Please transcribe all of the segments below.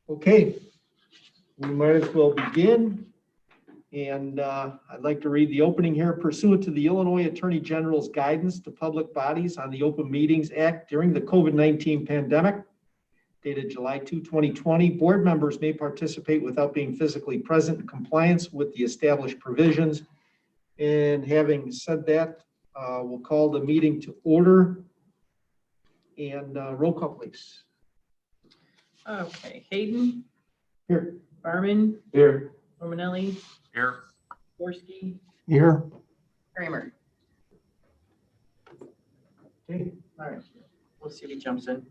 Okay, we might as well begin. And I'd like to read the opening here. Pursuant to the Illinois Attorney General's guidance to public bodies on the Open Meetings Act during the COVID-19 pandemic, dated July 2, 2020, board members may participate without being physically present in compliance with the established provisions. And having said that, we'll call the meeting to order. And roll call, please. Okay, Hayden. Here. Barman. Here. Romanelli. Here. Gorski. Here. Kramer. Okay. All right, we'll see if he jumps in.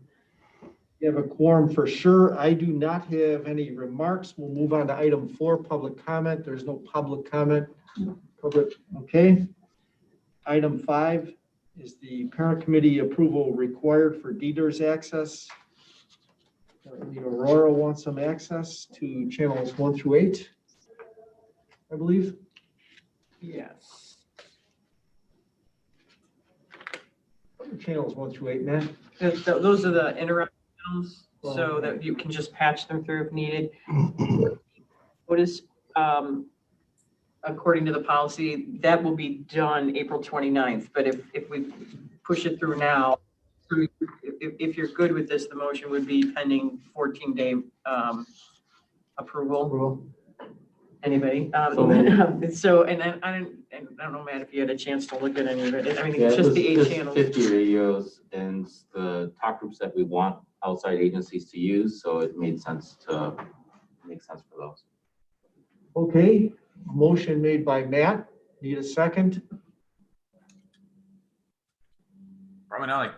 You have a quorum for sure. I do not have any remarks. We'll move on to item 4, public comment. There's no public comment. Public, okay. Item 5 is the parent committee approval required for DDER's access. The Aurora wants some access to channels 1 through 8, I believe. Yes. Channels 1 through 8, Matt. Those are the interrupt channels, so that you can just patch them through if needed. What is, according to the policy, that will be done April 29th. But if we push it through now, if you're good with this, the motion would be pending 14-day approval. Anybody? So, and I don't know, Matt, if you had a chance to look at any of it. I mean, it's just the 8 channels. 50 radios and the talk groups that we want outside agencies to use, so it made sense to make sense for those. Okay, motion made by Matt. Need a second? Romanelli.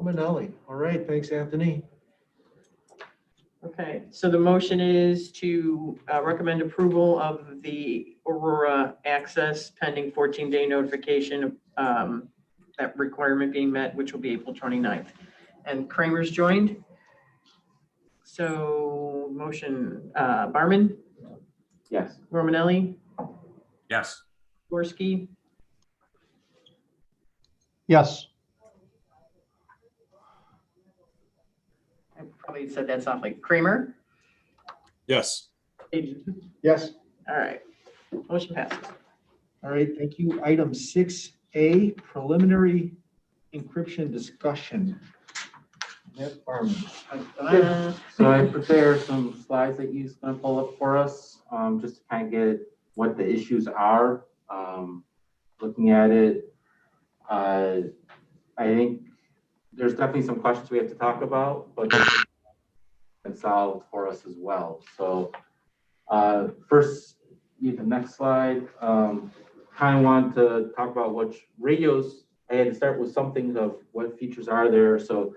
Romanelli. All right, thanks, Anthony. Okay, so the motion is to recommend approval of the Aurora access pending 14-day notification of that requirement being met, which will be April 29th. And Kramer's joined. So motion, Barman? Yes. Romanelli? Yes. Gorski? Yes. I probably said that softly. Kramer? Yes. Yes. All right, motion passes. All right, thank you. Item 6A, preliminary encryption discussion. Matt Barman. So I prepared some slides that he's going to pull up for us, just to kind of get what the issues are. Looking at it, I think there's definitely some questions we have to talk about, but it's solved for us as well. So first, the next slide, kind of want to talk about which radios. I had to start with some things of what features are there. So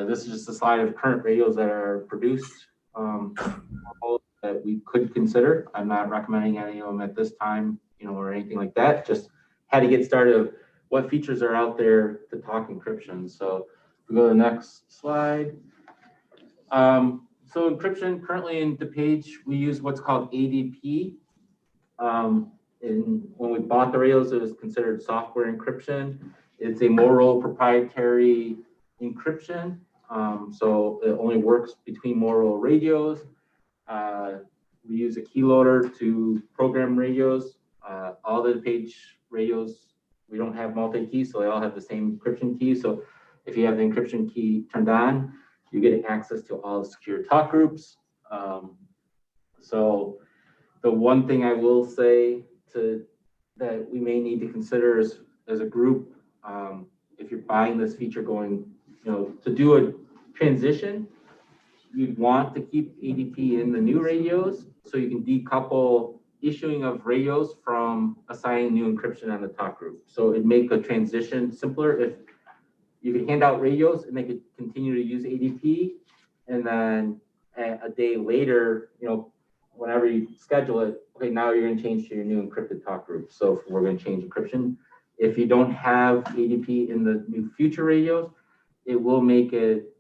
this is just a slide of current radios that are produced that we could consider. I'm not recommending any of them at this time, or anything like that. Just had to get started of what features are out there to talk encryption. So we go to the next slide. So encryption currently in DePage, we use what's called ADP. When we bought the radios, it was considered software encryption. It's a Motorola proprietary encryption. So it only works between Motorola radios. We use a keyloader to program radios. All the DePage radios, we don't have multi-key, so they all have the same encryption key. So if you have the encryption key turned on, you get access to all the secure talk groups. So the one thing I will say that we may need to consider is, as a group, if you're buying this feature going, to do a transition, you'd want to keep ADP in the new radios so you can decouple issuing of radios from assigning new encryption on the talk group. So it'd make a transition simpler if you could hand out radios and they could continue to use ADP, and then a day later, whenever you schedule it, okay, now you're going to change to your new encrypted talk group. So we're going to change encryption. If you don't have ADP in the new future radios, it will make it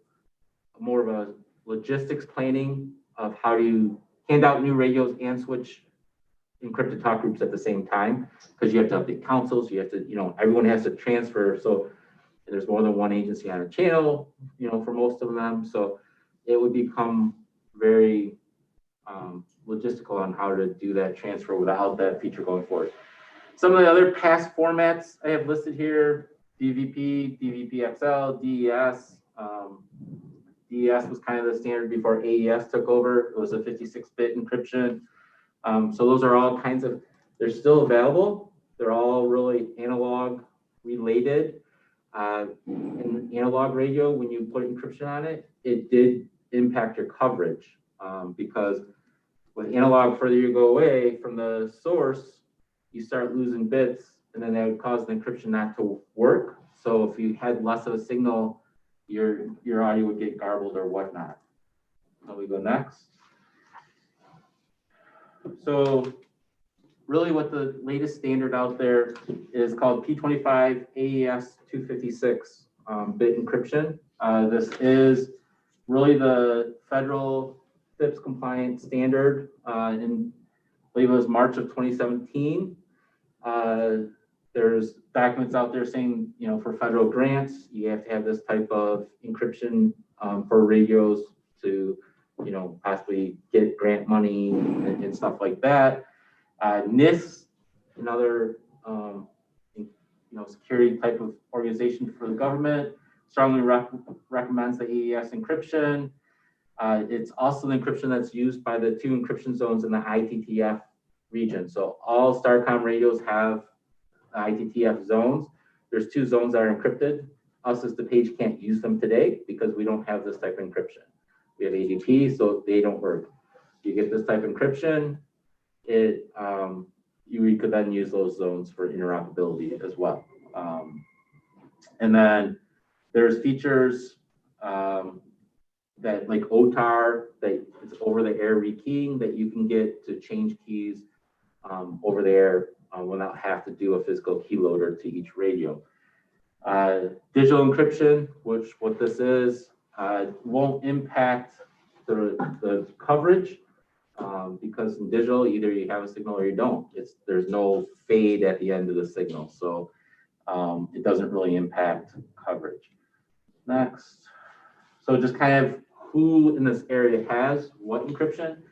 more of a logistics planning of how you hand out new radios and switch encrypted talk groups at the same time, because you have to update councils, you have to, everyone has to transfer. So there's more than one agency on a channel, for most of them. So it would become very logistical on how to do that transfer without that feature going forward. Some of the other past formats I have listed here: DVP, DVP-XL, DES. DES was kind of the standard before AES took over. It was a 56-bit encryption. So those are all kinds of, they're still available. They're all really analog related. In analog radio, when you put encryption on it, it did impact your coverage because with analog, further you go away from the source, you start losing bits, and then that would cause the encryption not to work. So if you had less of a signal, your audio would get garbled or whatnot. So we go next. So really what the latest standard out there is called P25 AES 256 bit encryption. This is really the federal FIPS compliant standard in, I believe it was March of 2017. There's documents out there saying, you know, for federal grants, you have to have this type of encryption for radios to, you know, possibly get grant money and stuff like that. NIST, another, you know, security type of organization for the government, strongly recommends the AES encryption. It's also the encryption that's used by the 2 encryption zones in the ITTF region. So all Starcom radios have ITTF zones. There's 2 zones that are encrypted. Us as the page can't use them today because we don't have this type of encryption. We have ADP, so they don't work. You get this type of encryption, you could then use those zones for interoperability as well. And then there's features that like OTAR, that it's over-the-air rekeying that you can get to change keys over the air without have to do a physical key loader to each radio. Digital encryption, which what this is, won't impact the coverage because in digital, either you have a signal or you don't. There's no fade at the end of the signal, so it doesn't really impact coverage. Next. So just kind of who in this area has what encryption.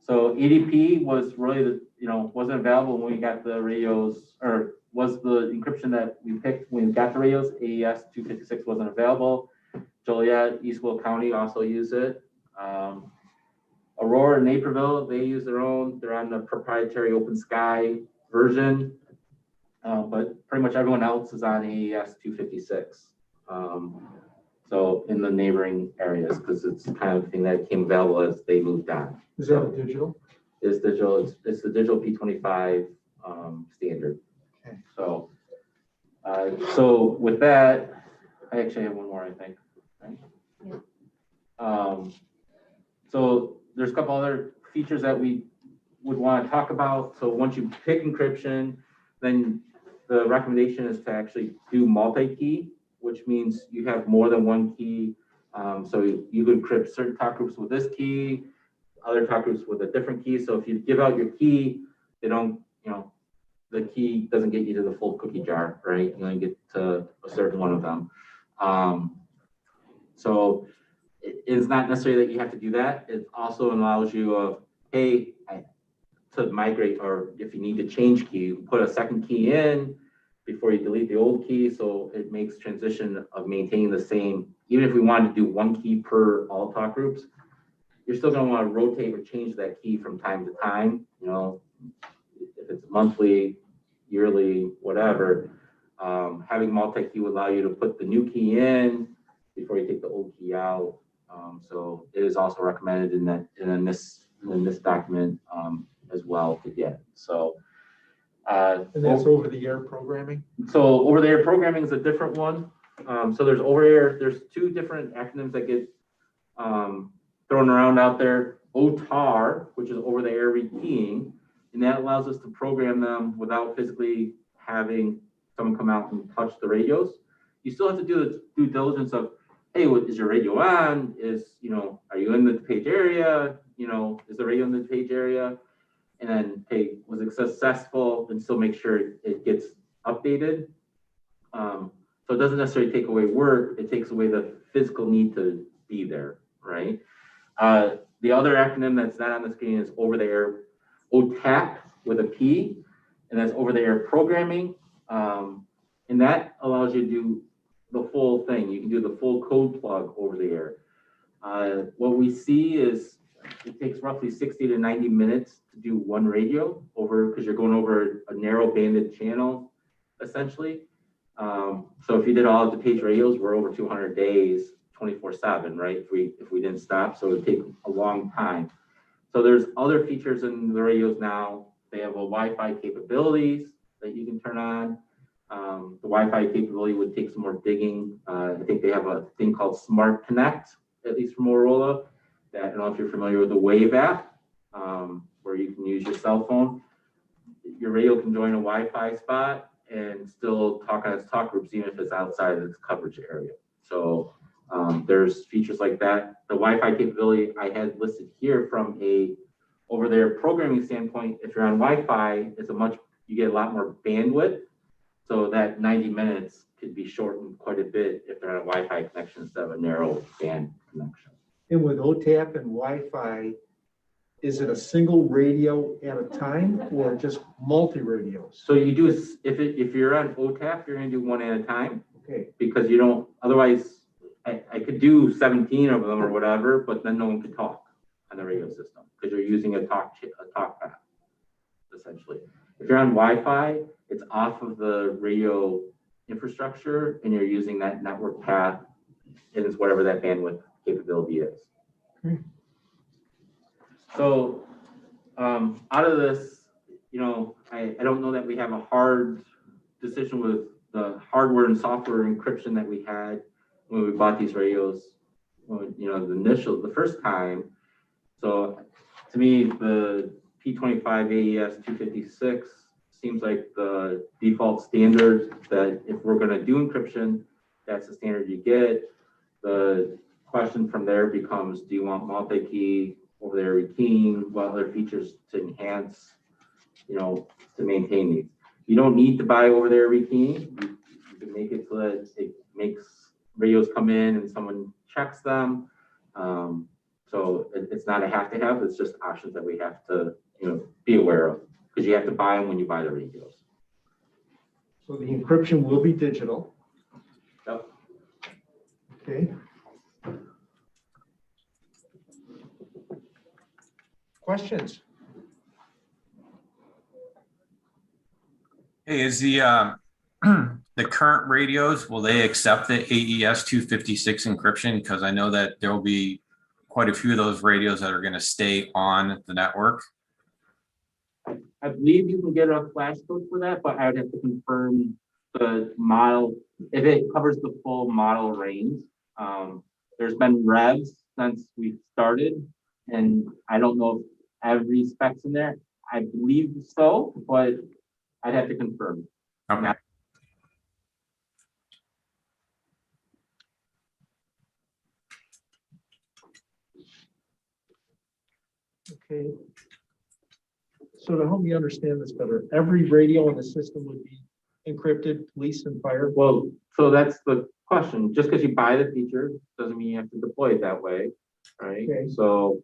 So ADP was really the, you know, wasn't available when we got the radios, or was the encryption that we picked when we got the radios. AES 256 wasn't available. Joliet, East Will County also use it. Aurora and Naperville, they use their own. They're on the proprietary Open Sky version, but pretty much everyone else is on AES 256. So in the neighboring areas, because it's kind of the thing that came available as they moved on. Is that a digital? It's digital. It's the digital P25 standard. Okay. So, so with that, I actually have one more, I think. Right? Yeah. So there's a couple other features that we would want to talk about. So once you pick encryption, then the recommendation is to actually do multi-key, which means you have more than one key. So you could encrypt certain talk groups with this key, other talk groups with a different key. So if you give out your key, they don't, you know, the key doesn't get you to the full cookie jar, right? You only get to a certain one of them. So it's not necessarily that you have to do that. It also allows you to migrate, or if you need to change key, you put a second key in before you delete the old key. So it makes transition of maintaining the same. Even if we wanted to do one key per all talk groups, you're still going to want to rotate or change that key from time to time. You know, if it's monthly, yearly, whatever, having multi-key will allow you to put the new key in before you take the old key out. So it is also recommended in this document as well to get. So And that's over-the-air programming? so over-the-air programming is a different one. So there's over-the-air, there's 2 different acronyms that get thrown around out there. OTAR, which is over-the-air rekeying, and that allows us to program them without physically having someone come out and touch the radios. You still have to do the due diligence of, hey, is your radio on? You know, are you in the page area? You know, is the radio in the page area? And then, hey, was it successful? And still make sure it gets updated. So it doesn't necessarily take away work. It takes away the physical need to be there, right? The other acronym that's not on the screen is over the air OTAP with a P, and that's over the air programming. And that allows you to do the full thing. You can do the full code plug over the air. What we see is it takes roughly 60 to 90 minutes to do one radio over, because you're going over a narrow banded channel, essentially. So if you did all of the page radios, we're over 200 days, 24/7, right? If we didn't stop, so it would take a long time. So there's other features in the radios now. They have a Wi-Fi capabilities that you can turn on. The Wi-Fi capability would take some more digging. I think they have a thing called Smart Connect, at least from Motorola. That, I don't know if you're familiar with the Wave app, where you can use your cell phone. Your radio can join a Wi-Fi spot and still talk on its talk groups, even if it's outside of its coverage area. So there's features like that. The Wi-Fi capability I had listed here from a over there programming standpoint, if you're on Wi-Fi, you get a lot more bandwidth. So that 90 minutes could be shortened quite a bit if they're on a Wi-Fi connection instead of a narrow band connection. And with OTAP and Wi-Fi, is it a single radio at a time or just multi-radios? So you do, if you're on OTAP, you're gonna do one at a time, Okay, because you don't, otherwise, I could do 17 of them or whatever, but then no one could talk on the radio system, because you're using a talk path, essentially. If you're on Wi-Fi, it's off of the radio infrastructure, and you're using that network path, and it's whatever that bandwidth capability is. Okay. So out of this, I don't know that we have a hard decision with the hardware and software encryption that we had when we bought these radios, the first time. So to me, the P25 AES 256 seems like the default standard, that if we're going to do encryption, that's the standard you get. The question from there becomes, do you want multi-key, over there rekeying, what other features to enhance, to maintain these? You don't need to buy over there rekeying. You can make it so that it makes radios come in and someone checks them. So it's not a have to have, it's just options that we have to, be aware of, because you have to buy them when you buy the radios. so the encryption will be digital. Yep. Okay. Questions? Hey, is the the current radios, will they accept the AES 256 encryption? Because I know that there will be quite a few of those radios that are going to stay on the network. I believe you can get a flash code for that, but I would have to confirm the model, if it covers the full model range. There's been revs since we started, and I don't know if every spec's in there. I believe so, but I'd have to confirm. Okay. Okay. So to help me understand this better, every radio in the system would be encrypted, police and fire? Well, so that's the question. Just because you buy the feature doesn't mean you have to deploy it that way, right? Okay. So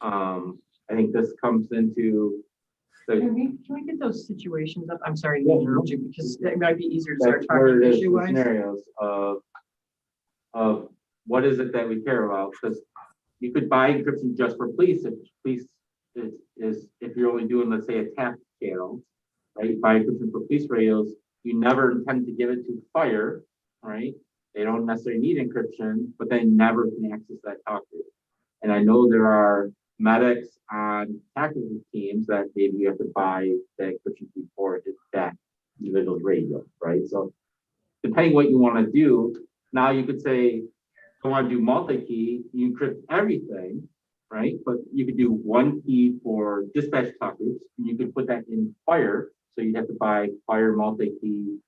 I think this comes into the, Can we get those situations up? I'm sorry to Yeah. interrupt you, because it might be easier to start that's where talking it is, issue the wise. scenarios of what is it that we care about? Because you could buy encryption just for police if police is if you're only doing, let's say, a tap channel, right? You buy encryption for police radios, you never intend to give it to fire, right? They don't necessarily need encryption, but they never can access that talk group. And I know there are medics on tactical teams that maybe you have to buy the encryption key for that individual's radio, right? So depending what you want to do, now you could say, I want to do multi-key, you encrypt everything, right? But you could do one key for dispatch talk groups, and you could put that in fire. So you'd have to buy fire multi-key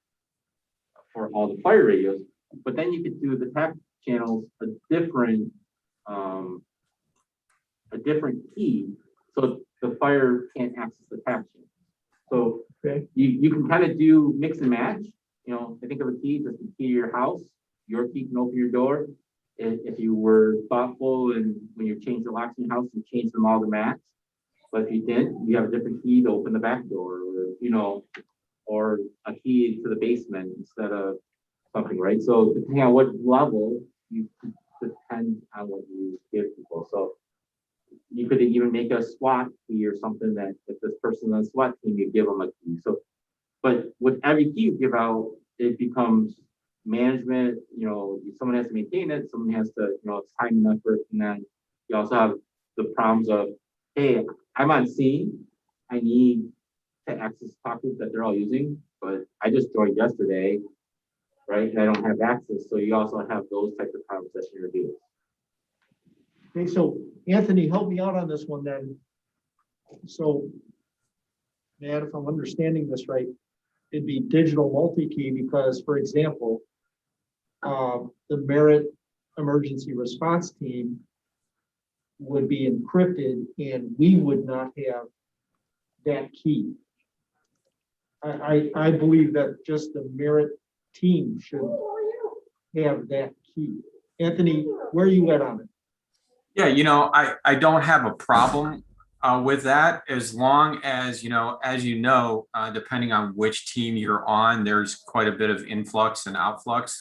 for all the fire radios. But then you could do the tap channels a different key, so the fire can't access the tap channel. So Okay. you can kind of do mix and match. I think of a key, just the key to your house. Your key can open your door. if you were thoughtful and when you changed the locks in your house, you changed them all to match. But if you didn't, you have a different key to open the back door, or or a key to the basement instead of something, right? So depending on what level, you depend on what you give people. So you could even make a SWAT key or something that if this person's on the SWAT team, you give them a key. So, but with every key you give out, it becomes management. Someone has to maintain it. Someone has to, it's time and effort. And then you also have the problems of, hey, I'm on scene. I need to access talk group that they're all using, but I just joined yesterday, right? And I don't have access. So you also have those types of problems that you're dealing with. Okay, so Anthony, help me out on this one then. So, Matt, if I'm understanding this right, it'd be digital multi-key because, for example, the Merit Emergency Response Team would be encrypted and we would not have that key. I believe that just the Merit team should have that key. Anthony, where are you at on it? Yeah, I don't have a problem with that as long as, depending on which team you're on, there's quite a bit of influx and outflux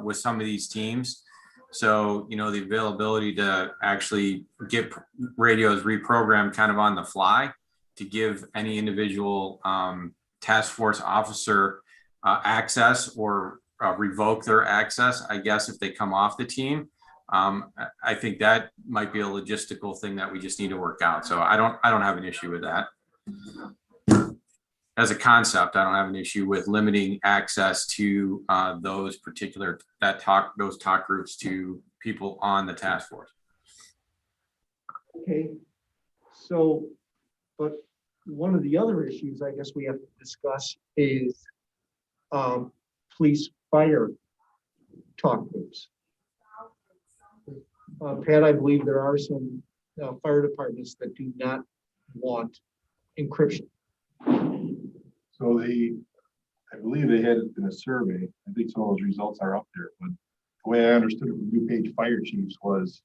with some of these teams. So, the availability to actually get radios reprogrammed kind of on the fly to give any individual task force officer access or revoke their access, I guess, if they come off the team. I think that might be a logistical thing that we just need to work out. So I don't have an issue with that. As a concept, I don't have an issue with limiting access to those talk groups to people on the task force. Okay, so, but one of the other issues I guess we have to discuss is police fire talk groups. Pat, I believe there are some fire departments that do not want encryption. So I believe they had it in a survey. I think some of those results are up there, but the way I understood it from DuPage fire chiefs was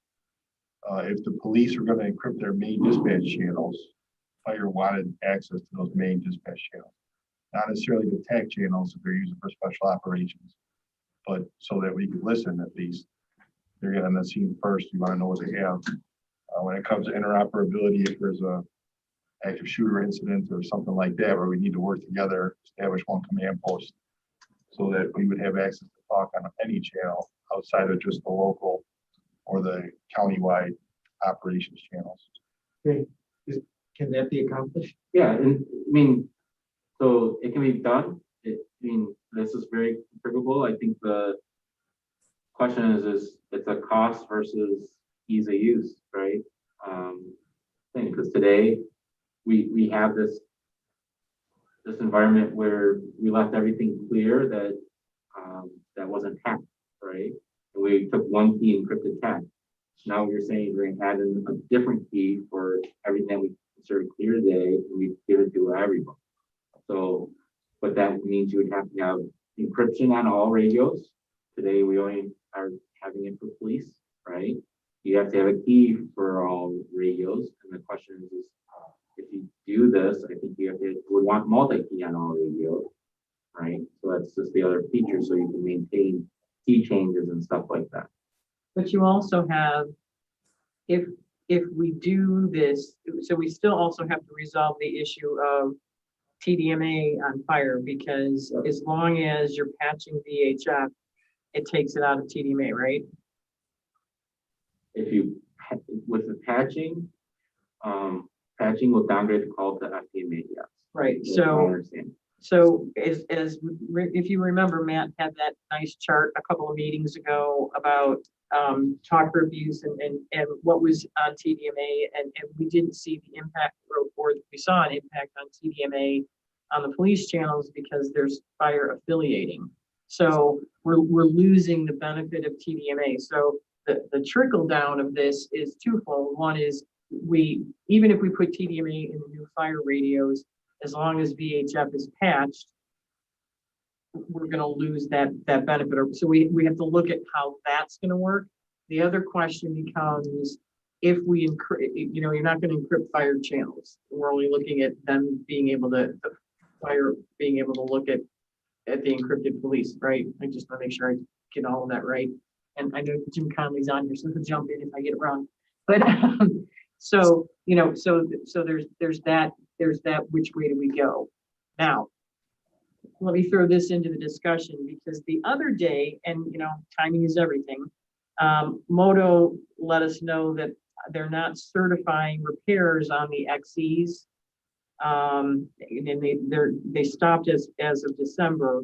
if the police were going to encrypt their main dispatch channels, fire wanted access to those main dispatch channels, not necessarily the TAC channels that they're using for special operations, but so that we could listen at least. They're getting on the scene first. You want to know what they have. When it comes to interoperability, if there's a active shooter incident or something like that, where we need to work together, establish one command post so that we would have access to talk on any channel outside of just the local or the countywide operations channels. Okay, can that be accomplished? Yeah, and so it can be done. This is very configurable. I think the question is it's a cost versus ease of use, right? Thing, because today we have this environment where we left everything clear that that wasn't hacked, right? And we took one key encrypted tag. Now you're saying we're going to add in a different key for everything that we consider clear today, and we give it to everyone. So, but that means you would have to have encryption on all radios. Today we only are having it for police, right? You have to have a key for all radios, and the question is if you do this, I think would want multi-key on all radios, right? So that's just the other feature, so you can maintain key changes and stuff like that. But you also have, if we do this, so we still also have to resolve the issue of TDMA on fire, because as long as you're patching VHF, it takes it out of TDMA, right? If you, with the patching will downgrade the call to FDMA, yes. Right, That's my understanding. so if you remember, Matt had that nice chart a couple of meetings ago about talk group use and what was on TDMA, and we didn't see the impact, or we saw an impact on TDMA on the police channels because there's fire affiliating. So we're losing the benefit of TDMA. So the trickle down of this is twofold. One is even if we put TDMA in the new fire radios, as long as VHF is patched, we're going to lose that benefit. So we have to look at how that's going to work. The other question becomes, if we encrypt, you're not going to encrypt fired channels. We're only looking at them being able to, the fire being able to look at the encrypted police, right? I just want to make sure I get all of that right. And I know Jim Conley's on here, so he'll jump in if I get it wrong. But so there's that which way do we go? Now, let me throw this into the discussion, because the other day, and timing is everything. Moto let us know that they're not certifying repairs on the XEs. And they stopped as of December.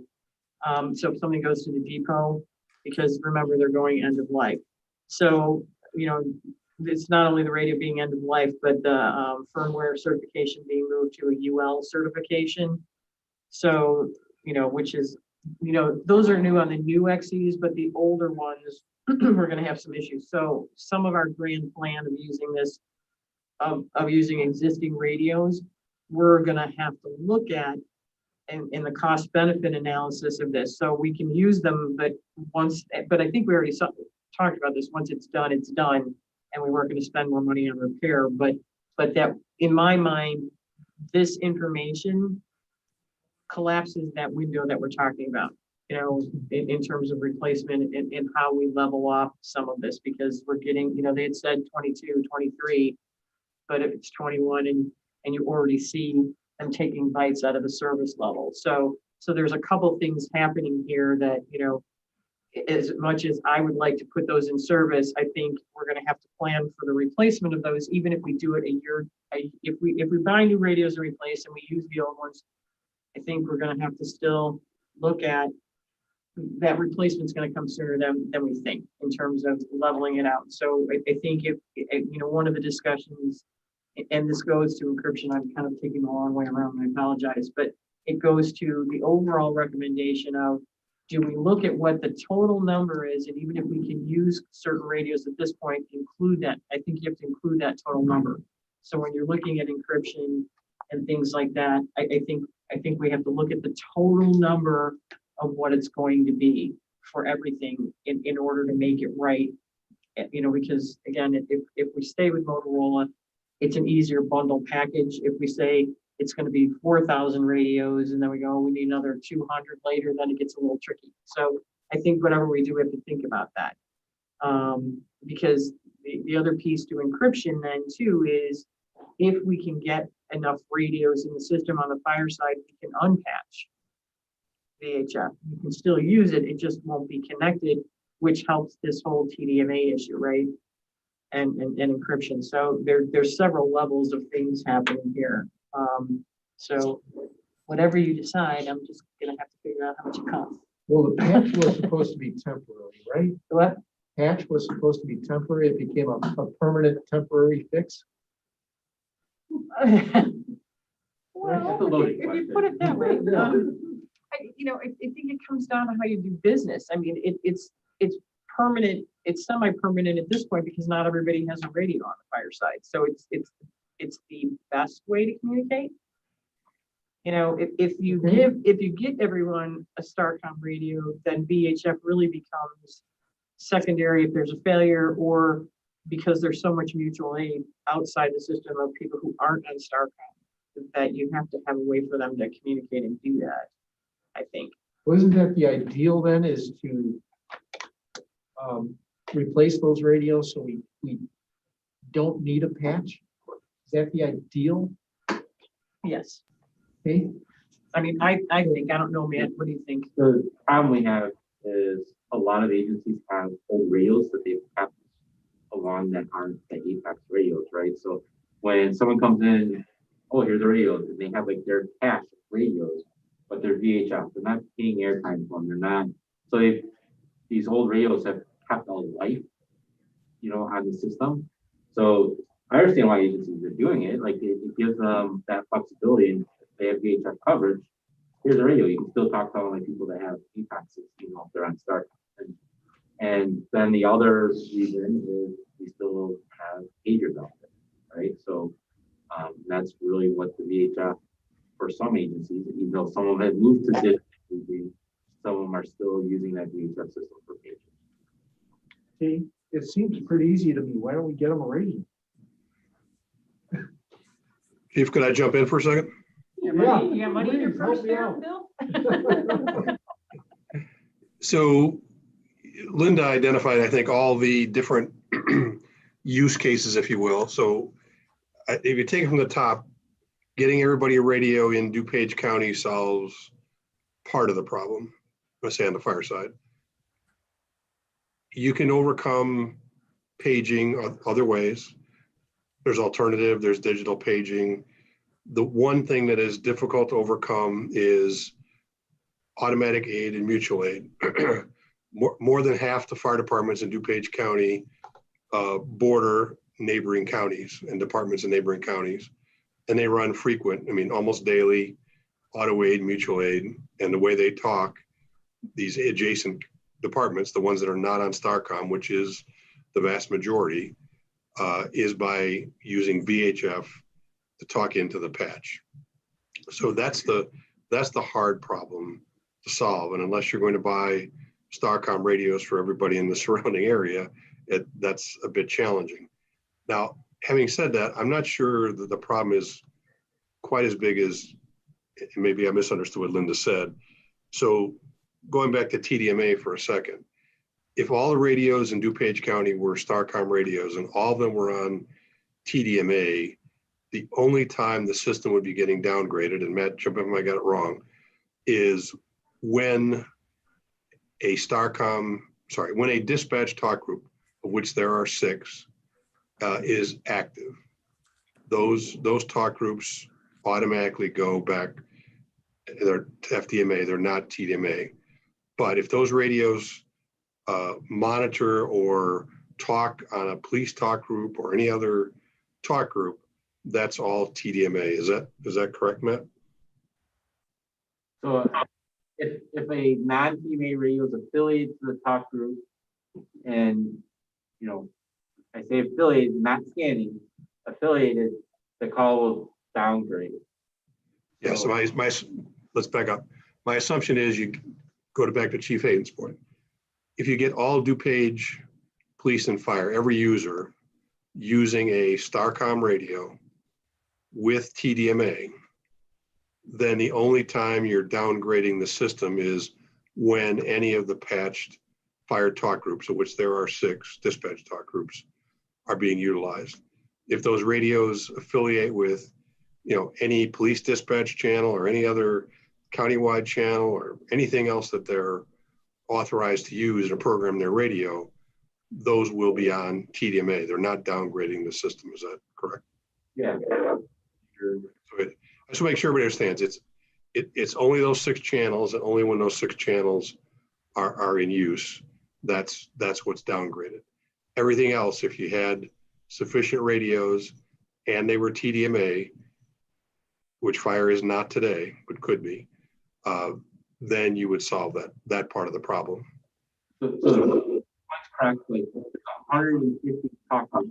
So if something goes to the depot, because remember, they're going end of life. So, it's not only the radio being end of life, but the firmware certification being moved to a UL certification. So, which is, those are new on the new XEs, but the older ones, we're going to have some issues. So some of our grand plan of using this, of using existing radios, we're going to have to look at in the cost benefit analysis of this. So we can use them, but I think we already talked about this. Once it's done, and we weren't going to spend more money on repair. But that, in my mind, this information collapses that window that we're talking about, in terms of replacement and how we level off some of this, because we're getting, they had said 22, 23, but if it's 21 and you already see them taking bites out of the service level. So there's a couple things happening here that, as much as I would like to put those in service, I think we're going to have to plan for the replacement of those, even if we do it a year. If we buy new radios and replace and we use the old ones, I think we're going to have to still look at that replacement's going to come sooner than we think in terms of leveling it out. So I think if one of the discussions, and this goes to encryption, I'm kind of taking the long way around, I apologize, but it goes to the overall recommendation of, do we look at what the total number is? And even if we can use certain radios at this point, include that. I think you have to include that total number. So when you're looking at encryption and things like that, I think we have to look at the total number of what it's going to be for everything in order to make it right. Because again, if we stay with Motorola, it's an easier bundle package. If we say it's going to be 4,000 radios and then we go, we need another 200 later, then it gets a little tricky. So I think whatever we do, we have to think about that. Because the other piece to encryption then too is, if we can get enough radios in the system on the fire side, we can unpatch VHF. You can still use it, it just won't be connected, which helps this whole TDMA issue, right? And encryption. So there's several levels of things happening here. So whatever you decide, I'm just gonna have to figure out how much it costs. Well, the patch was supposed to be temporary, right? What? Patch was supposed to be temporary. It became a permanent temporary fix. Well, That's a loaded if you put it that way, I think it comes down to how you do business. I mean, it's permanent. It's semi-permanent at this point because not everybody has a radio on the fire side. So it's the best way to communicate. If you get everyone a Starcom radio, then VHF really becomes secondary if there's a failure, or because there's so much mutual aid outside the system of people who aren't on Starcom, that you have to have a way for them to communicate and do that, I think. Wasn't that the ideal then, is to replace those radios so we don't need a patch? Is that the ideal? Yes. Okay. I mean, I think, I don't know, Matt, what do you think? The problem we have is a lot of agencies have old radios that they've kept along that aren't the APAC radios, right? So when someone comes in, oh, here's a radio, and they have like their cache radios, but they're VHF. They're not paying airtime for them. They're not. So these old radios have kept a life, on the system. So I understand why agencies are doing it. Like it gives them that flexibility, and if they have VHF coverage, here's a radio. You can still talk to all the people that have APACs, if they're on Start. And then the other reason is we still have pagers out there, right? So that's really what the VHF for some agencies, even though some of them have moved to digital, some of them are still using that VHF system for pagers. Okay. it seems pretty easy to me. Why don't we get them a radio? Chief, could I jump in for a second? You got money in your please, purse help me there, out. Bill? So Linda identified, I think, all the different use cases, if you will. So if you take it from the top, getting everybody a radio in DuPage County solves part of the problem, let's say on the fire side. You can overcome paging other ways. There's alternative, there's digital paging. The one thing that is difficult to overcome is automatic aid and mutual aid. More than half the fire departments in DuPage County border neighboring counties and departments in neighboring counties. And they run frequent, I mean, almost daily auto aid, mutual aid. And the way they talk, these adjacent departments, the ones that are not on Starcom, which is the vast majority, is by using VHF to talk into the patch. So that's the hard problem to solve. And unless you're going to buy Starcom radios for everybody in the surrounding area, that's a bit challenging. Now, having said that, I'm not sure that the problem is quite as big as, maybe I misunderstood what Linda said. So going back to TDMA for a second, if all the radios in DuPage County were Starcom radios and all of them were on TDMA, the only time the system would be getting downgraded, and Matt, jump in if I got it wrong, is when a when a dispatch talk group, of which there are 6, is active. Those talk groups automatically go back, they're FDMA, they're not TDMA. But if those radios monitor or talk on a police talk group or any other talk group, that's all TDMA. Is that correct, Matt? So if a non-TMA radio is affiliated to the talk group, and I say affiliated, not scanning, affiliated, the call will downgrade. Yeah. So let's back up. My assumption is you go back to Chief Hayden's point. If you get all DuPage police and fire, every user using a Starcom radio with TDMA, then the only time you're downgrading the system is when any of the patched fire talk groups, of which there are 6 dispatch talk groups, are being utilized. If those radios affiliate with, any police dispatch channel or any other countywide channel or anything else that they're authorized to use or program their radio, those will be on TDMA. They're not downgrading the system. Is that correct? Yeah. So I just want to make sure everybody understands it's only those 6 channels, and only when those 6 channels are in use, that's what's downgraded. Everything else, if you had sufficient radios and they were TDMA, which fire is not today, but could be, then you would solve that part of the problem. So that's correct. Like 150 talk groups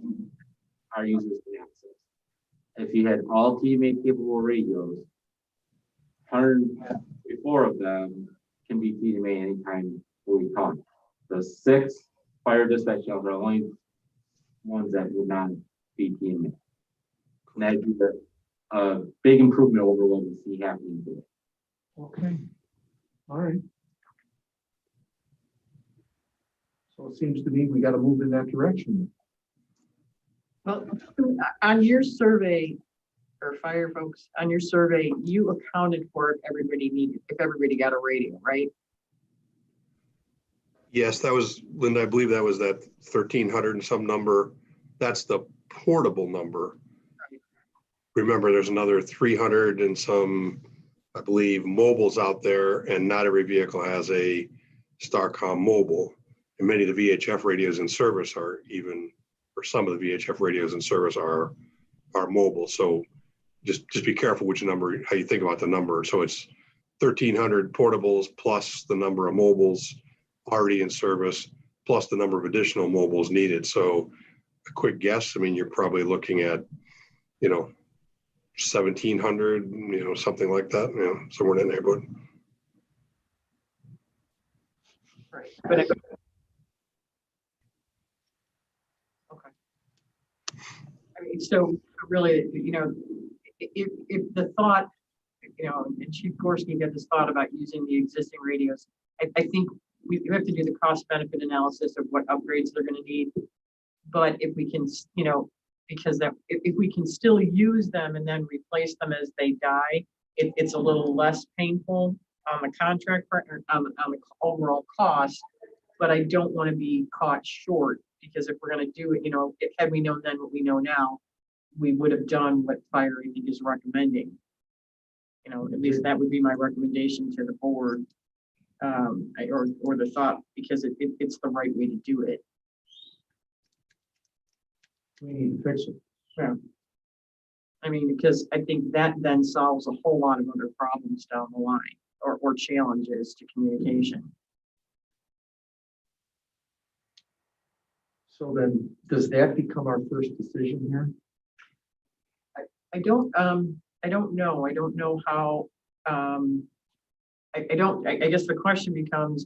our users can access. If you had all TDMA capable radios, 154 of them can be TDMA anytime we talk. The 6 fire dispatch channels are the only ones that would not be TDMA. And that'd be a big improvement over what we see happening today. Okay, all right. So it seems to me we got to move in that direction. Well, on your survey, or fire folks, on your survey, you accounted for if everybody got a radio, right? Yes, that was, Linda, I believe that was that 1,300 and some number. That's the portable number. Remember, there's another 300 and some, I believe, mobiles out there, and not every vehicle has a Starcom mobile. And many of the VHF radios in service are or some of the VHF radios in service are mobile. So just be careful which number, how you think about the number. So it's 1,300 portables plus the number of mobiles already in service, plus the number of additional mobiles needed. So a quick guess, I mean, you're probably looking at, 1,700, something like that, somewhere in that neighborhood. Right. But I mean, so really, if the thought, and Chief Gorski got this thought about using the existing radios, I think we have to do the cost benefit analysis of what upgrades they're gonna need. But if we can, because if we can still use them and then replace them as they die, it's a little less painful on the contract, on the overall cost. But I don't want to be caught short, because if we're going to do it, had we known then what we know now, we would have done what fire, I think, is recommending. At least that would be my recommendation to the board, or the thought, because it's the right way to do it. We need to fix it. Yeah. I mean, because I think that then solves a whole lot of other problems down the line, or challenges to communication. So then, does that become our first decision here? I don't know. I don't know how, I guess the question becomes,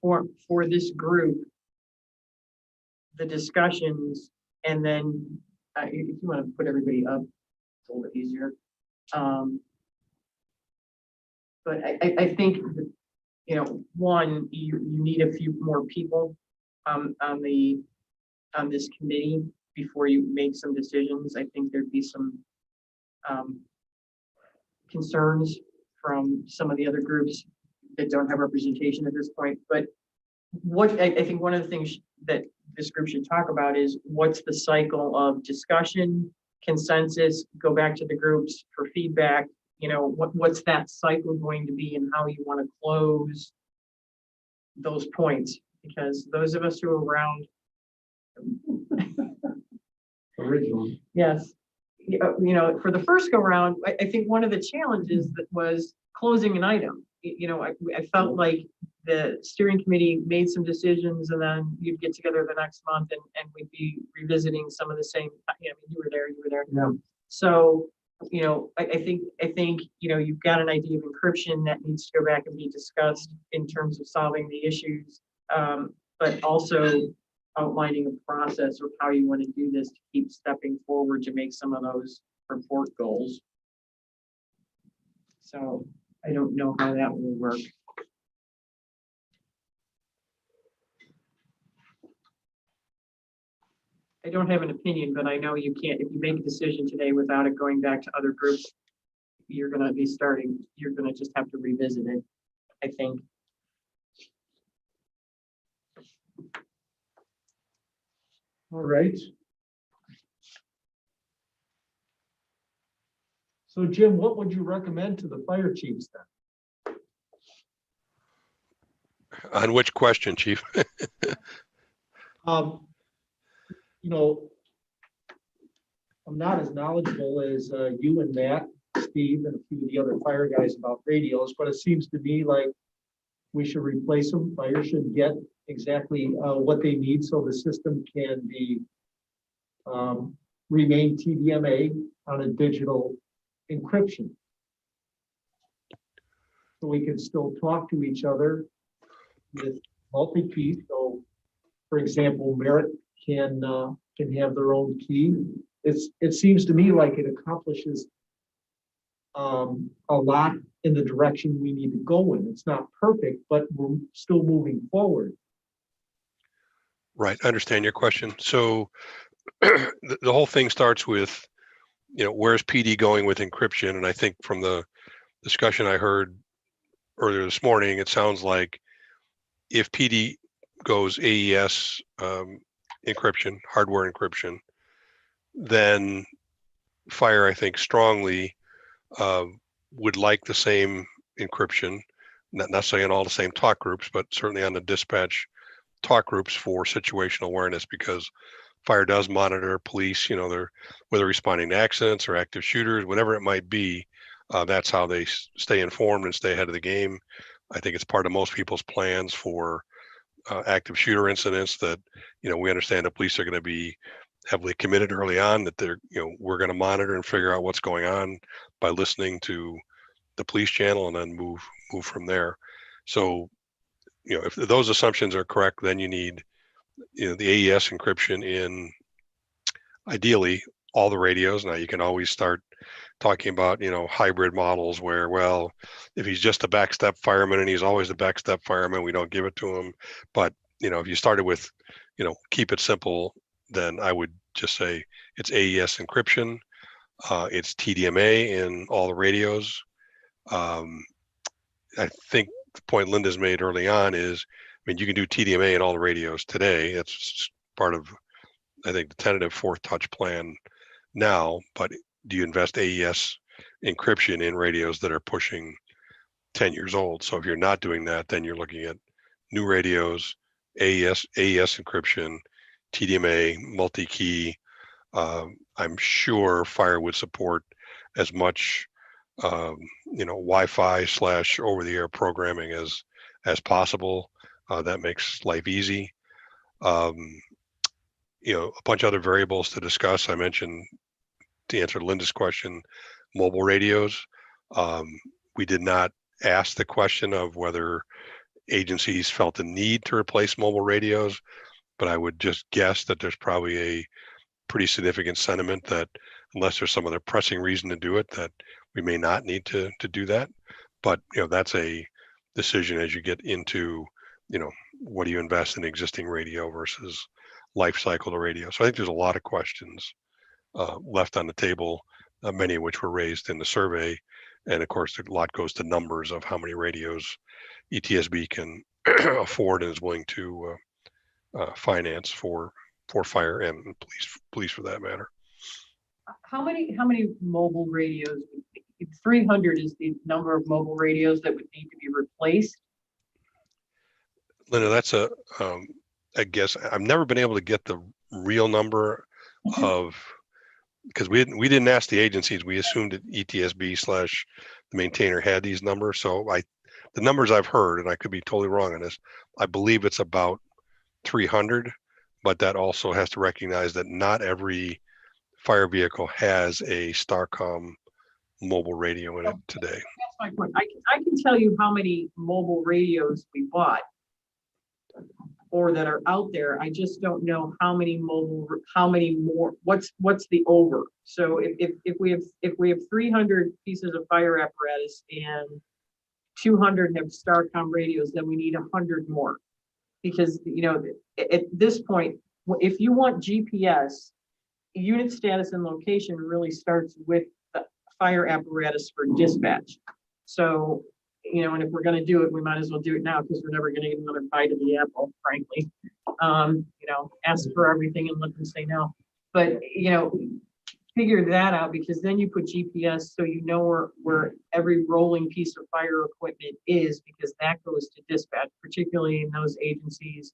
for this group, the discussions, and then if you want to put everybody up, it's a little bit easier. But I think, one, you need a few more people on this committee before you make some decisions. I think there'd be some concerns from some of the other groups that don't have representation at this point. But what I think one of the things that this group should talk about is, what's the cycle of discussion, consensus, go back to the groups for feedback, what's that cycle going to be, and how you want to close those points, because those of us who are around Originally. yes, for the first go round, I think one of the challenges that was closing an item. I felt like the steering committee made some decisions, and then you'd get together the next month and we'd be revisiting some of the same, you were there. Yeah. So, I think, you've got an idea of encryption that needs to go back and be discussed in terms of solving the issues, but also outlining a process of how you want to do this to keep stepping forward to make some of those report goals. So I don't know how that will work. I don't have an opinion, but I know you can't, if you make a decision today without it going back to other groups, you're going to just have to revisit it, I think. All right. So Jim, what would you recommend to the fire chiefs then? On which question, Chief? I'm not as knowledgeable as you and Matt, Steve, and a few of the other fire guys about radios, but it seems to me like we should replace them. Fire should get exactly what they need so the system can be remain TDMA on a digital encryption. So we can still talk to each other with multi-key. So, for example, Merit can have their own key. It seems to me like it accomplishes a lot in the direction we need to go in. It's not perfect, but we're still moving forward. Right, I understand your question. So the whole thing starts with, where's PD going with encryption? And I think from the discussion I heard earlier this morning, it sounds like if PD goes AES encryption, hardware encryption, then fire, I think, strongly would like the same encryption, not necessarily in all the same talk groups, but certainly on the dispatch talk groups for situational awareness, because fire does monitor police, they're whether responding to accidents or active shooters, whatever it might be. That's how they stay informed and stay ahead of the game. I think it's part of most people's plans for active shooter incidents that, we understand the police are going to be heavily committed early on, that they're, we're going to monitor and figure out what's going on by listening to the police channel and then move from there. So, if those assumptions are correct, then you need the AES encryption in ideally all the radios. Now you can always start talking about, hybrid models where, well, if he's just a backstep fireman and he's always the backstep fireman, we don't give it to him. But, if you started with, keep it simple, then I would just say it's AES encryption. It's TDMA in all the radios. I think the point Linda's made early on is, you can do TDMA in all the radios today. It's part of, I think, the tentative fourth touch plan now, but do you invest AES encryption in radios that are pushing 10 years old? So if you're not doing that, then you're looking at new radios, AES encryption, TDMA, multi-key. I'm sure Fire would support as much, Wi-Fi / over-the-air programming as possible. That makes life easy. A bunch of other variables to discuss. I mentioned, to answer Linda's question, mobile radios. We did not ask the question of whether agencies felt the need to replace mobile radios, but I would just guess that there's probably a pretty significant sentiment that unless there's some other pressing reason to do it, that we may not need to do that. But that's a decision as you get into, what do you invest in existing radio versus life cycle of radio. So I think there's a lot of questions left on the table, many of which were raised in the survey. And of course, a lot goes to numbers of how many radios ETSB can afford and is willing to finance for fire and police for that matter. How many mobile radios? 300 is the number of mobile radios that would need to be replaced. Linda, that's a guess. I've never been able to get the real number of, because we didn't ask the agencies. We assumed that ETSB / the maintainer had these numbers. So the numbers I've heard, and I could be totally wrong on this, I believe it's about 300, but that also has to recognize that not every fire vehicle has a Starcom mobile radio in it today. That's my point. I can tell you how many mobile radios we bought or that are out there. I just don't know how many more, what's the over. So if we have 300 pieces of fire apparatus and 200 have Starcom radios, then we need 100 more. Because, at this point, if you want GPS, unit status and location really starts with the fire apparatus for dispatch. So, and if we're going to do it, we might as well do it now because we're never going to get another bite of the apple, frankly. Ask for everything and let them say no. But, figure that out, because then you put GPS so you know where every rolling piece of fire equipment is, because that goes to dispatch, particularly in those agencies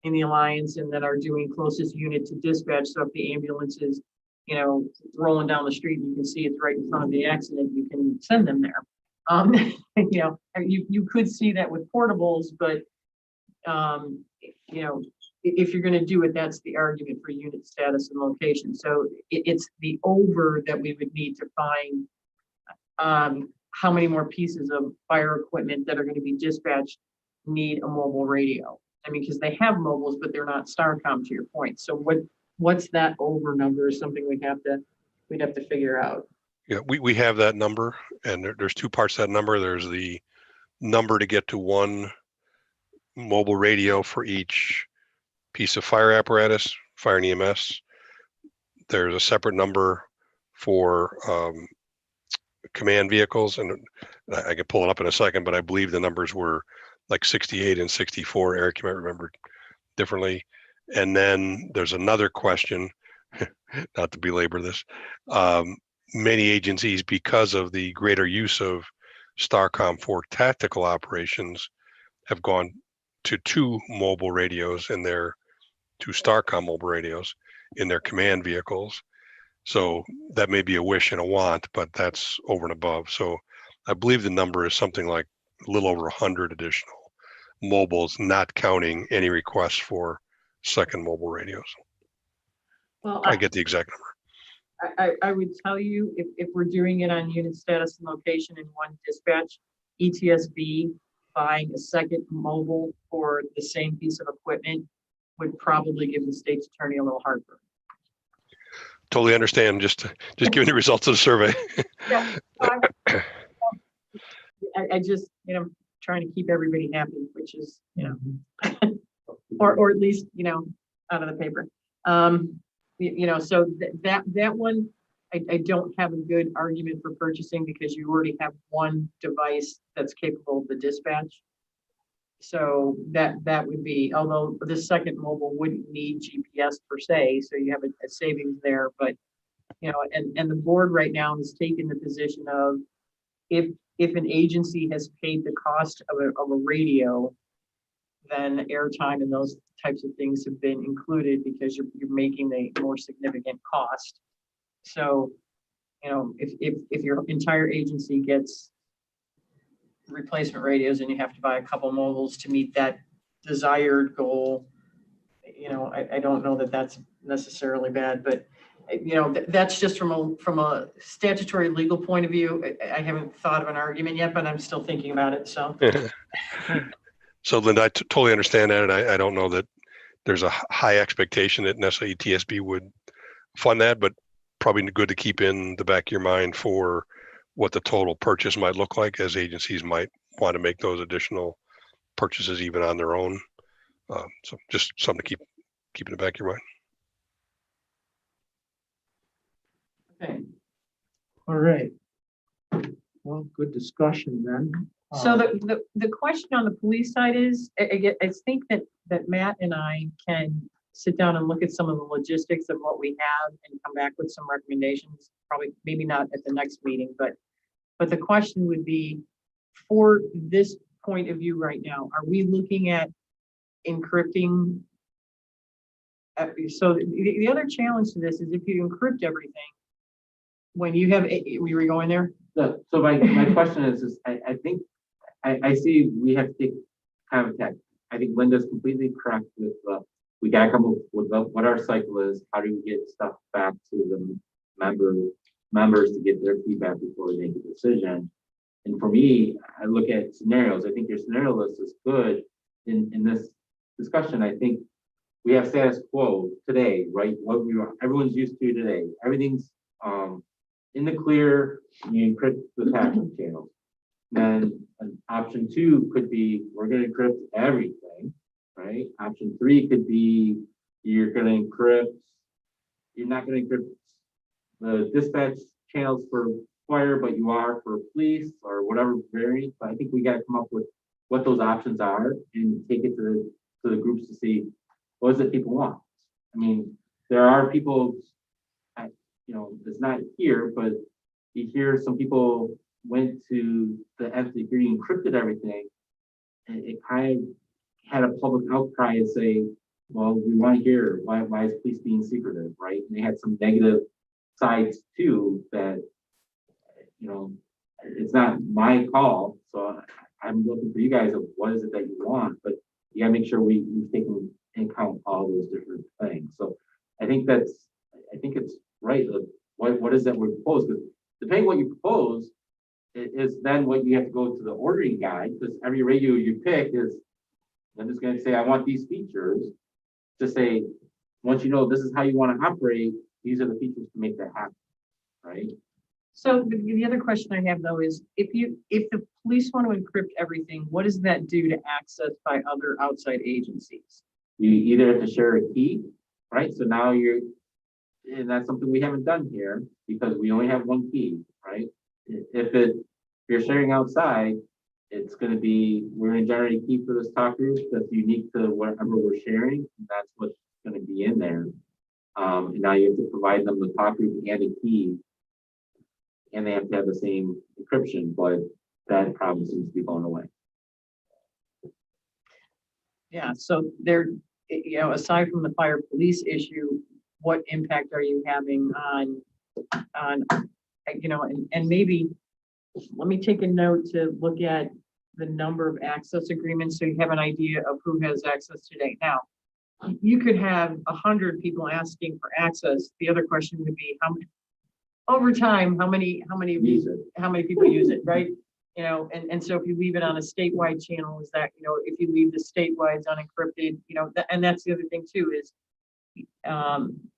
in the Alliance and that are doing closest unit to dispatch. So if the ambulance is, rolling down the street and you can see it's right in front of the accident, you can send them there. You could see that with portables, but if you're going to do it, that's the argument for unit status and location. So it's the over that we would need to find how many more pieces of fire equipment that are going to be dispatched need a mobile radio. I mean, because they have mobiles, but they're not Starcom, to your point. So what's that over number is something we'd have to figure out. Yeah, we have that number, and there's two parts to that number. There's the number to get to one mobile radio for each piece of fire apparatus, fire and EMS. There's a separate number for command vehicles, and I can pull it up in a second, but I believe the numbers were like 68 and 64. Eric, you might remember differently. And then there's another question, not to belabor this. Many agencies, because of the greater use of Starcom for tactical operations, have gone to two mobile radios in their two Starcom mobile radios in their command vehicles. So that may be a wish and a want, but that's over and above. So I believe the number is something like a little over 100 additional mobiles, not counting any requests for second mobile radios. Well, I get the exact number. I would tell you, if we're doing it on unit status and location in one dispatch, ETSB buying a second mobile for the same piece of equipment would probably give the state's attorney a little heartburn. Totally understand. Just giving the results of the survey. Yeah. I just, trying to keep everybody happy, which is, or at least, out of the paper. So that one, I don't have a good argument for purchasing because you already have one device that's capable of the dispatch. So that would be, although the second mobile wouldn't need GPS per se, so you have a savings there, but and the board right now has taken the position of if an agency has paid the cost of a radio, then airtime and those types of things have been included because you're making a more significant cost. So, if your entire agency gets replacement radios and you have to buy a couple mobiles to meet that desired goal, I don't know that that's necessarily bad, but that's just from a statutory legal point of view. I haven't thought of an argument yet, but I'm still thinking about it. So, So Linda, I totally understand that, and I don't know that there's a high expectation that necessarily TSB would fund that, but probably good to keep in the back of your mind for what the total purchase might look like, as agencies might want to make those additional purchases even on their own. So just something to keep in the back of your mind. okay. All right. Well, good discussion then. So the question on the police side is, I think that Matt and I can sit down and look at some of the logistics of what we have and come back with some recommendations. Probably, maybe not at the next meeting, but the question would be, for this point of view right now, are we looking at encrypting? So the other challenge to this is if you encrypt everything, when you have, we were going there? So my question is I think I see we have to take kind of a tech. I think Linda's completely correct with we gotta come up with what our cycle is. How do we get stuff back to the members to get their feedback before we make a decision? And for me, I look at scenarios. I think your scenario list is good in this discussion. I think we have status quo today, right? What everyone's used to today. Everything's in the clear. You encrypt the packet channels. Then option 2 could be we're going to encrypt everything, right? Option 3 could be you're going to encrypt. You're not going to encrypt the dispatch channels for fire, but you are for police or whatever variant. But I think we got to come up with what those options are and take it to the groups to see what is it people want. I mean, there are people, it's not here, but you hear some people went to the F3 encrypted everything, and it kind of had a public outcry and say, well, we want to hear why is police being secretive, right? And they had some negative sides too that, it's not my call. So I'm looking for you guys of what is it that you want, but you gotta make sure we've taken into account all those different things. So I think it's right. What is that we propose? Because depending what you propose is then what you have to go to the ordering guide, because every radio you pick is, I'm just going to say, I want these features to say, once you know this is how you want to operate, these are the features to make that happen, right? So the other question I have though is if the police want to encrypt everything, what does that do to access by other outside agencies? You either have to share a key, right? So now and that's something we haven't done here because we only have one key, right? If you're sharing outside, it's going to be, we're going to generate a key for this talk group that's unique to whatever we're sharing. And that's what's going to be in there. And now you have to provide them the talk group and a key, and they have to have the same encryption, but that problem seems to be going away. Yeah, so aside from the fire police issue, what impact are you having on and maybe let me take a note to look at the number of access agreements so you have an idea of who has access today. Now, you could have 100 people asking for access. The other question would be how many over time, how many people use it, right? You know, and so if you leave it on a statewide channel, is that, you know, if you leave the statewides unencrypted, you know, and that's the other thing too, is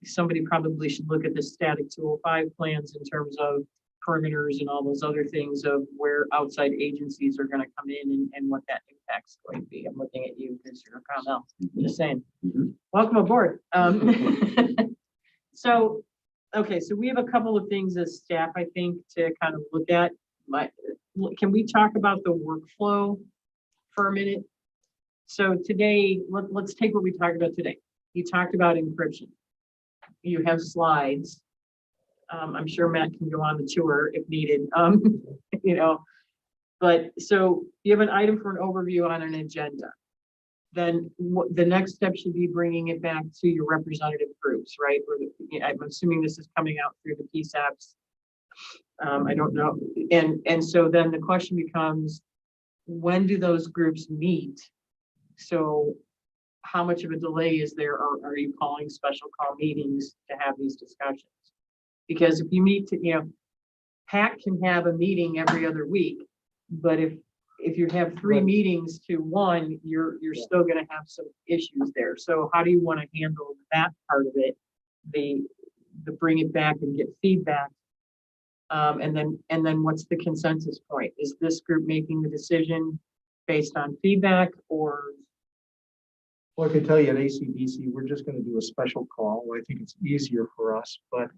somebody probably should look at the static 205 plans in terms of perimeters and all those other things of where outside agencies are going to come in and what that impact's going to be. I'm looking at you because you're a Connell. Just saying. Welcome aboard. So, okay, so we have a couple of things as staff, I think, to kind of look at. Can we talk about the workflow for a minute? So today, let's take what we talked about today. You talked about encryption. You have slides. I'm sure Matt can go on the tour if needed, you know. But so you have an item for an overview on an agenda. Then the next step should be bringing it back to your representative groups, right? Or I'm assuming this is coming out through the PSAPs. I don't know. And so then the question becomes, when do those groups meet? So how much of a delay is there, or are you calling special call meetings to have these discussions? Because if you meet to, you know, PAC can have a meeting every other week, but if you have three meetings to one, you're still going to have some issues there. So how do you want to handle that part of it? The bring it back and get feedback. And then what's the consensus point? Is this group making the decision based on feedback, or? Well, I can tell you at ACDC, we're just going to do a special call. I think it's easier for us, but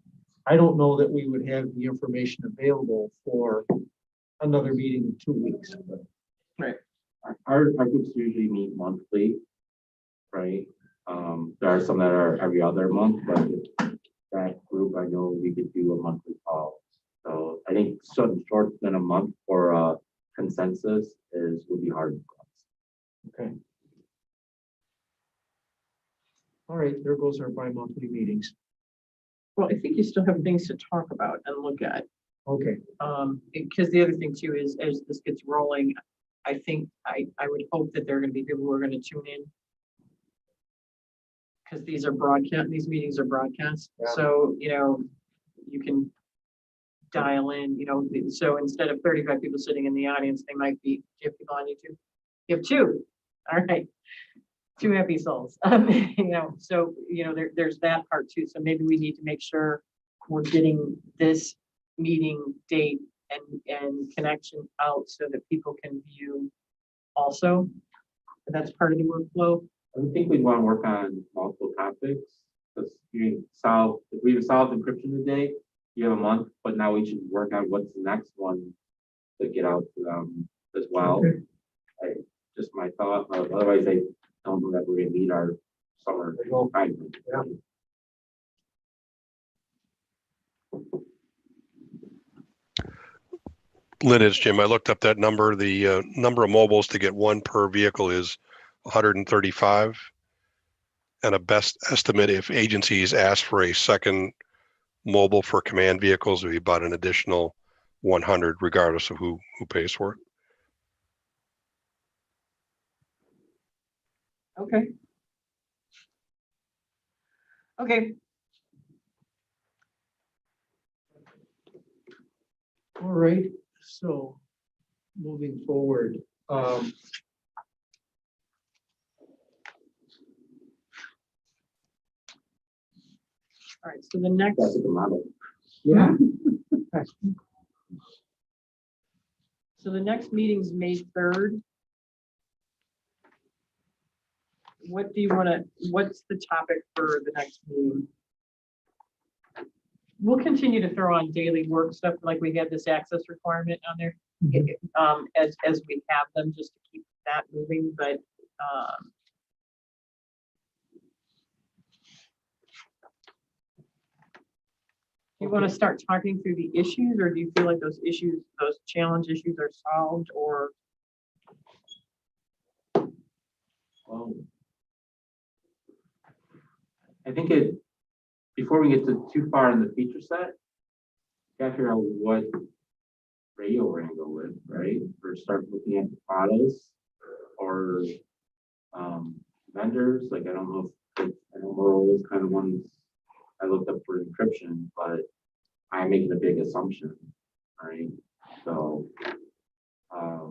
I don't know that we would have the information available for another meeting in 2 weeks. Right. Our groups usually meet monthly, right? There are some that are every other month, but that group, I know we could do a monthly call. So I think something short than a month for consensus would be hard for us. Okay. All right, there goes our bi-monthly meetings. Well, I think you still have things to talk about and look at. Okay. Because the other thing too is, as this gets rolling, I think I would hope that there are going to be people who are going to tune in. Because these meetings are broadcast. Yeah. So, you know, you can dial in, you know, so instead of 35 people sitting in the audience, they might be, do you have people on YouTube? You have 2. All right. 2 happy souls. You know, so, you know, there's that part too. So maybe we need to make sure we're getting this meeting date and connection out so that people can view also. That's part of the workflow. I think we'd want to work on multiple topics, because if we have solved encryption today, you have a month, but now we should work on what's the next one to get out to them as well. Okay. Just my thought. Otherwise, I don't know that we're going to meet our summer time. Yeah. Lynn, it's Jim. I looked up that number. The number of mobiles to get 1 per vehicle is 135. And a best estimate, if agencies ask for a second mobile for command vehicles, would be about an additional 100, regardless of who pays for it. Okay. Okay. All right, so moving forward. All right. So the next. That's the model. Yeah. So the next meeting's May 3rd. What do you want to, what's the topic for the next meeting? We'll continue to throw on daily work stuff, like we had this access requirement on there, as we have them, just to keep that moving, but you want to start talking through the issues, or do you feel like those issues, those challenge issues are solved, or? I think before we get too far in the feature set, got to figure out what radio we're gonna go with, right? Or start looking at models or vendors. Like, I don't know those kind of ones I looked up for encryption, but I'm making a big assumption, right? So I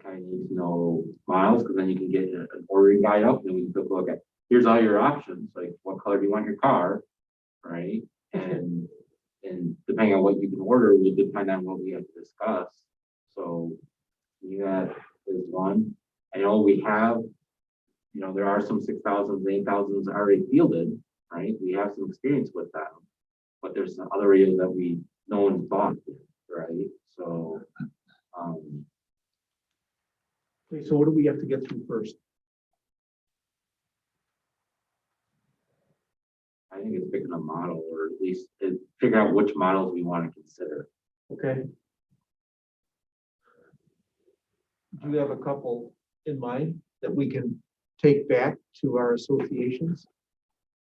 kind of need to know miles, because then you can get an ordering guide up, and then we can take a look at, here's all your options, like what color do you want your car, right? And depending on what you can order will depend on what we have to discuss. So that is one. I know we have, there are some 6,000s, 8,000s already fielded, right? We have some experience with them, but there's some other radios that no one's bought, right? So, Okay, so what do we have to get through first? I think it's picking a model, or at least figure out which models we want to consider. Okay. Do you have a couple in mind that we can take back to our associations?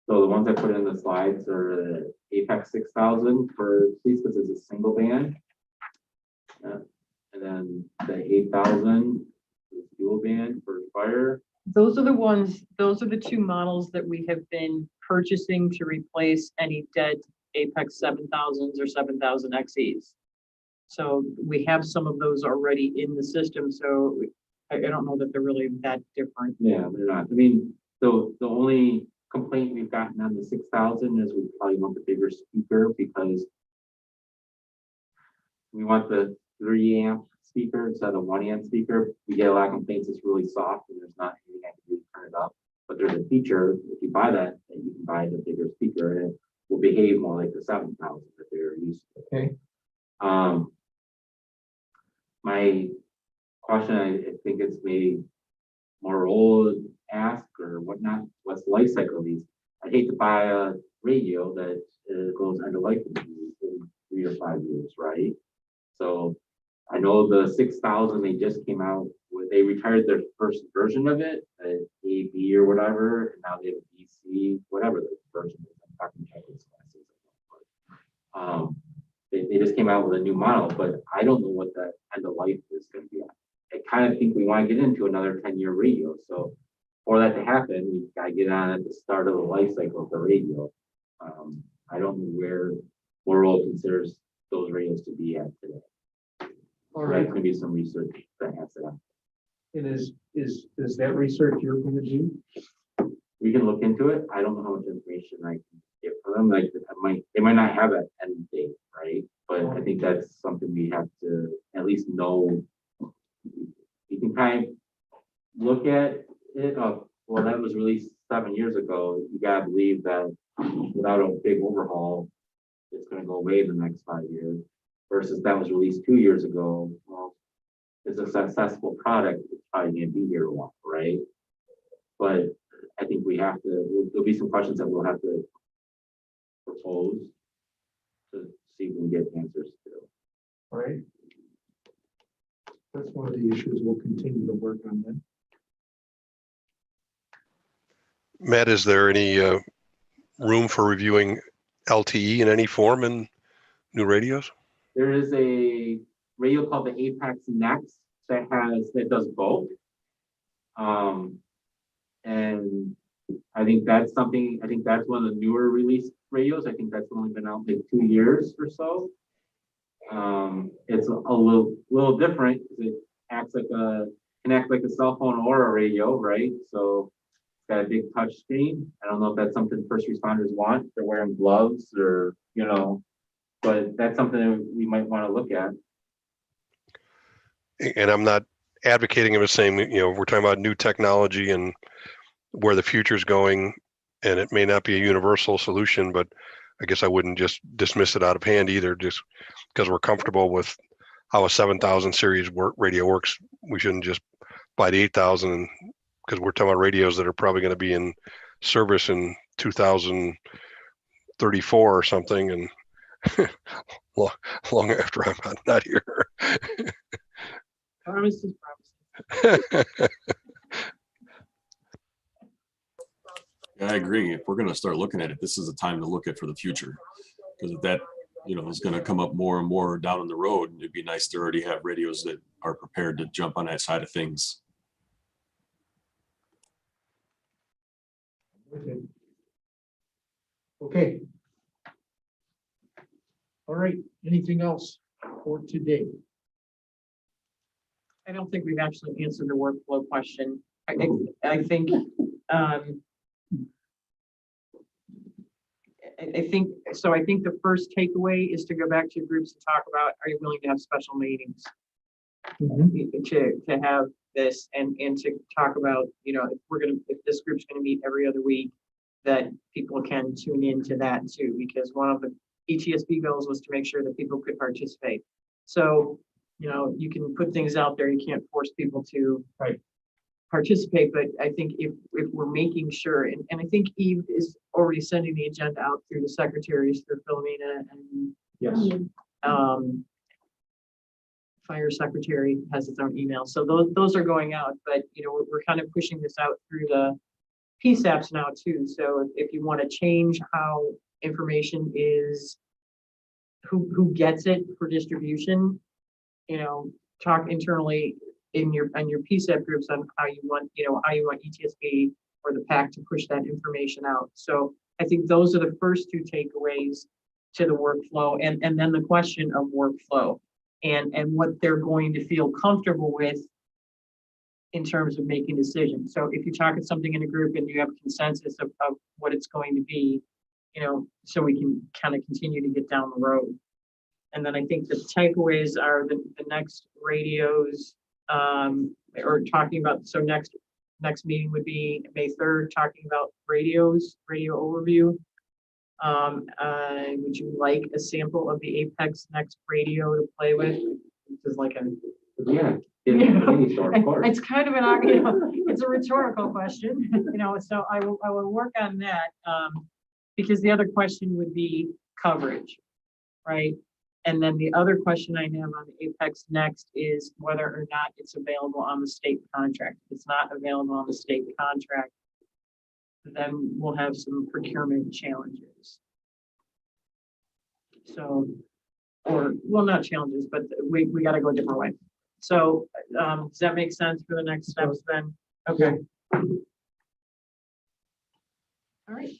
So the ones I put in the slides are the Apex 6000 for police, because it's a single band. And then the 8,000 is dual band for fire. Those are the two models that we have been purchasing to replace any dead Apex 7000s or 7000 XEs. So we have some of those already in the system, so I don't know that they're really that different. Yeah, they're not. I mean, the only complaint we've gotten on the 6000 is we probably want the bigger speaker, because we want the 3 amp speaker instead of 1 amp speaker. We get a lot of complaints it's really soft and there's not anything I can do to turn it up. But there's a feature, if you buy that, then you can buy the bigger speaker, and it will behave more like the 7000 that they're used to. Okay. My question, I think it's maybe more old ask or whatnot, what's the life cycle of these? I'd hate to buy a radio that goes end of life in 3 or 5 years, right? So I know the 6000, they just came out with, they retired their first version of it, AB or whatever, and now they have a BC, whatever the version is. I'm talking Chinese classes. They just came out with a new model, but I don't know what that end of life is going to be. I kind of think we want to get into another 10-year radio. So for that to happen, we got to get on at the start of the life cycle of the radio. I don't know where world considers those radios to be at today. All right. That's going to be some research that has to happen. And is that research you're going to do? We can look into it. I don't know how much information I can get for them. Like they might not have an end date, right? But I think that's something we have to at least know. You can kind of look at it. Well, that was released 7 years ago. You gotta believe that without a big overhaul, it's going to go away in the next 5 years. Versus that was released 2 years ago. Well, it's a successful product. It's probably going to be here a while, right? But I think we have to. There'll be some questions that we'll have to propose to see if we can get answers to. All right. That's one of the issues we'll continue to work on then. Matt, is there any room for reviewing LTE in any form in new radios? There is a radio called the Apex Next that does both. And I think that's something. I think that's one of the newer released radios. I think that's only been out like 2 years or so. It's a little different because it can act like a cell phone or a radio, right? So it's got a big touch screen. I don't know if that's something first responders want. They're wearing gloves or, but that's something that we might want to look at. And I'm not advocating of it saying, we're talking about new technology and where the future is going, and it may not be a universal solution, but I guess I wouldn't just dismiss it out of hand either, just because we're comfortable with how a 7000 series radio works. We shouldn't just buy the 8000 because we're talking about radios that are probably going to be in service in 2034 or something, and long after I'm not here. Promises. Yeah, I agree. If we're going to start looking at it, this is a time to look at for the future, because if that, is going to come up more and more down the road, it'd be nice to already have radios that are prepared to jump on that side of things. Okay. All right. Anything else for today? I don't think we've actually answered the workflow question. I think, I think, so I think the first takeaway is to go back to your groups and talk about, are you willing to have special meetings? To have this and to talk about, if this group's gonna meet every other week, that people can tune into that too, because one of the ETSB goals was to make sure that people could participate. So, you can put things out there, you can't force people to participate, but I think if we're making sure, and I think Eve is already sending the agenda out through the secretaries, through Philomena and Yes. Fire secretary has its own email. So those are going out, but we're kind of pushing this out through the PSAPs now too. So if you want to change how information is, who gets it for distribution, talk internally in your PSAP groups on how you want ETSB or the PAC to push that information out. So I think those are the first two takeaways to the workflow, and then the question of workflow and what they're going to feel comfortable with in terms of making decisions. So if you're talking something in a group and you have a consensus of what it's going to be, so we can kind of continue to get down the road. And then I think the takeaways are the next radios, or talking about, so next meeting would be May 3rd, talking about radio overview. Would you like a sample of the Apex next radio to play with? This is like a it's kind of an it's a rhetorical question, so I will work on that, because the other question would be coverage, right? And then the other question I have on the Apex next is whether or not it's available on the state contract. If it's not available on the state contract, then we'll have some procurement challenges. So, well, not challenges, but we got to go a different way. So does that make sense for the next steps then? Okay. All right.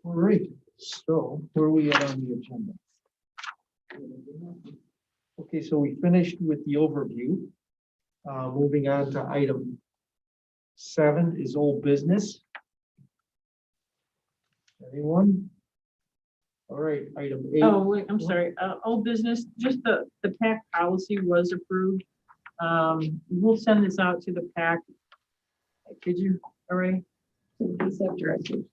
All right. So where are we at on the agenda? Okay, so we finished with the overview. Moving on to item 7 is old business. Anyone? All right, item 8. Oh, wait, I'm sorry. Old business, just the PAC policy was approved. We'll send this out to the PAC. Could you, all right? PSAP directors.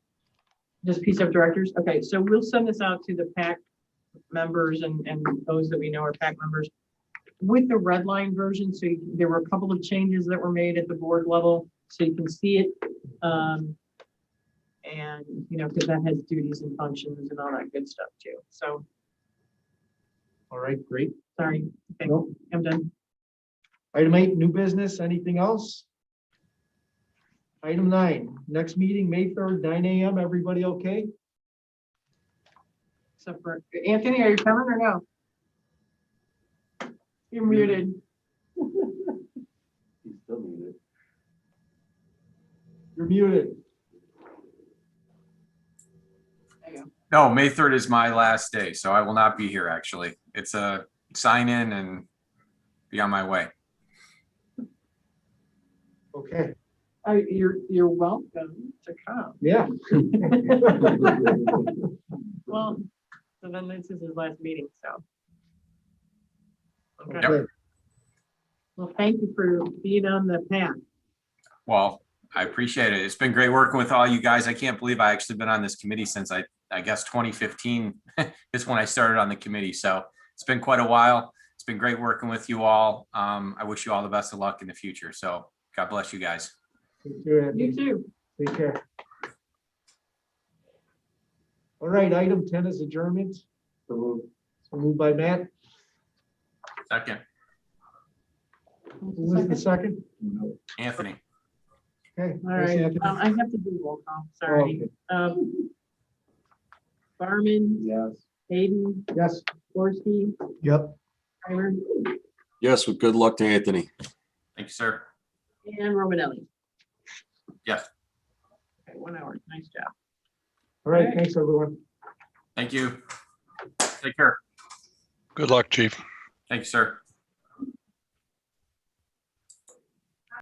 Just PSAP directors? Okay, so we'll send this out to the PAC members and those that we know are PAC members with the red line version. So there were a couple of changes that were made at the board level, so you can see it. And because that has duties and functions and all that good stuff too. So, All right, great. sorry. Okay, Nope. I'm done. Item 8, new business. Anything else? Item 9, next meeting, May 3rd, 9 a.m. Everybody okay? Except for Anthony, are you coming or no? You're muted. He's still muted. You're muted. There you go. No, May 3rd is my last day, so I will not be here, actually. It's a sign in and be on my way. Okay. You're welcome to come. Yeah. Well, so then this is his last meeting, so. Okay. Okay. Well, thank you for being on the path. Well, I appreciate it. It's been great working with all you guys. I can't believe I actually been on this committee since I guess 2015 is when I started on the committee. So it's been quite a while. It's been great working with you all. I wish you all the best of luck in the future. So God bless you guys. Take care, Andy. You too. Take care. All right, item 10 is adjournment. So moved by Matt. Second, Who was the second? Anthony. Okay. All right, Anthony. I have to do roll call, sorry. Barman, Yes. Hayden, Yes. Gorski, Yep. Tyler, Yes, with good luck to Anthony. Thank you, sir. and Romanelli. Yes. Okay, 1 hour, nice job. All right, thanks, everyone. Thank you. Take care. Good luck, chief. Thank you, sir.